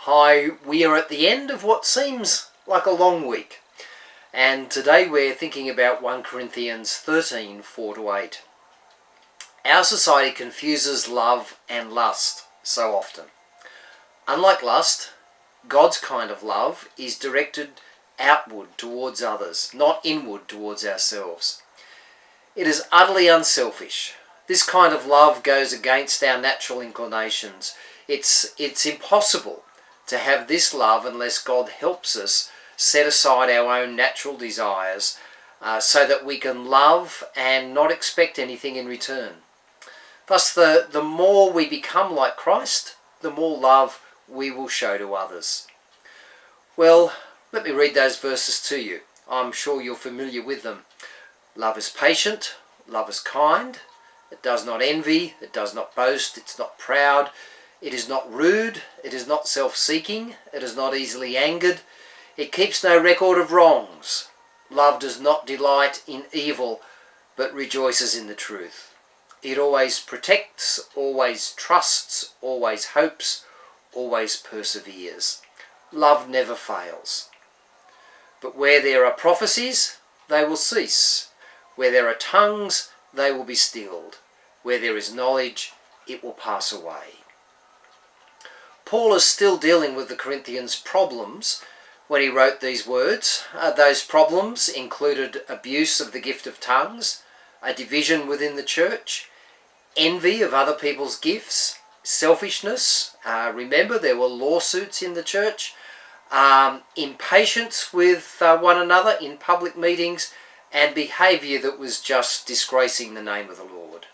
Hi, we are at the end of what seems like a long week, and today we're thinking about 1 Corinthians 13, 4-8. Our society confuses love and lust so often. Unlike lust, God's kind of love is directed outward towards others, not inward towards ourselves. It is utterly unselfish. This kind of love goes against our natural inclinations. It's impossible to have this love unless God helps us set aside our own natural desires so that we can love and not expect anything in return. Thus, the more we become like Christ, the more love we will show to others. Well, let me read those verses to you. I'm sure you're familiar with them. Love is patient, love is kind, it does not envy, it does not boast, it's not proud, it is not rude, it is not self-seeking, it is not easily angered, it keeps no record of wrongs. Love does not delight in evil, but rejoices in the truth. It always protects, always trusts, always hopes, always perseveres. Love never fails. But where there are prophecies, they will cease. Where there are tongues, they will be stilled. Where there is knowledge, it will pass away. Paul is still dealing with the Corinthians' problems when he wrote these words. Those problems included abuse of the gift of tongues, a division within the church, envy of other people's gifts, selfishness. Remember, there were lawsuits in the church, impatience with one another in public meetings, and behaviour that was just disgracing the name of the Lord.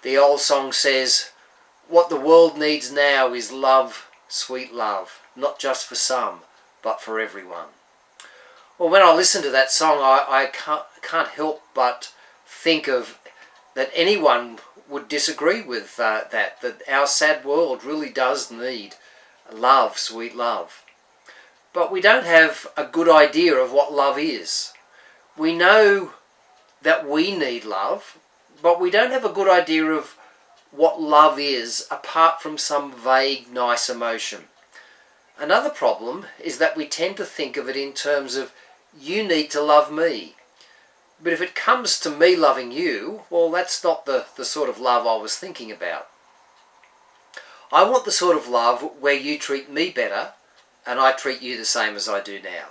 The old song says, "What the world needs now is love, sweet love, not just for some, but for everyone." Well, when I listen to that song, I can't help but think of that anyone would disagree with that our sad world really does need love, sweet love. But we don't have a good idea of what love is. We know that we need love, but we don't have a good idea of what love is apart from some vague, nice emotion. Another problem is that we tend to think of it in terms of, you need to love me. But if it comes to me loving you, well, that's not the sort of love I was thinking about. I want the sort of love where you treat me better and I treat you the same as I do now.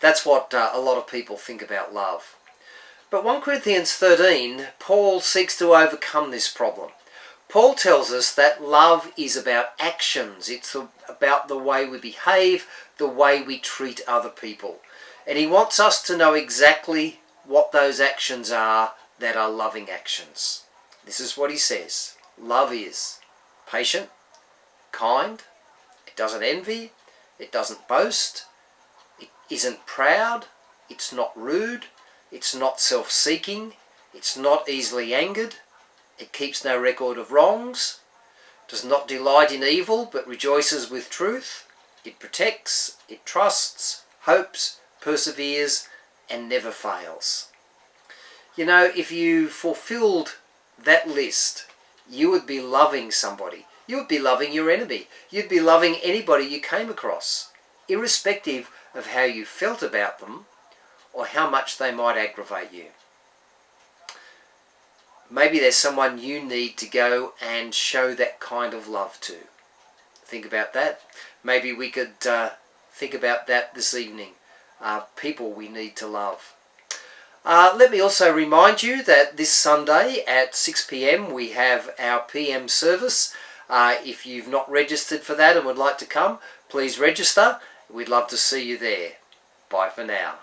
That's what a lot of people think about love. But 1 Corinthians 13, Paul seeks to overcome this problem. Paul tells us that love is about actions. It's about the way we behave, the way we treat other people. And he wants us to know exactly what those actions are that are loving actions. This is what he says. Love is patient, kind, it doesn't envy, it doesn't boast, it isn't proud, it's not rude, it's not self-seeking, it's not easily angered, it keeps no record of wrongs, does not delight in evil but rejoices with truth, it protects, it trusts, hopes, perseveres, and never fails. You know, if you fulfilled that list, you would be loving somebody. You would be loving your enemy. You'd be loving anybody you came across, irrespective of how you felt about them or how much they might aggravate you. Maybe there's someone you need to go and show that kind of love to. Think about that. Maybe we could think about that this evening. People we need to love. Let me also remind you that this Sunday at 6 p.m. we have our PM service. If you've not registered for that and would like to come, please register. We'd love to see you there. Bye for now.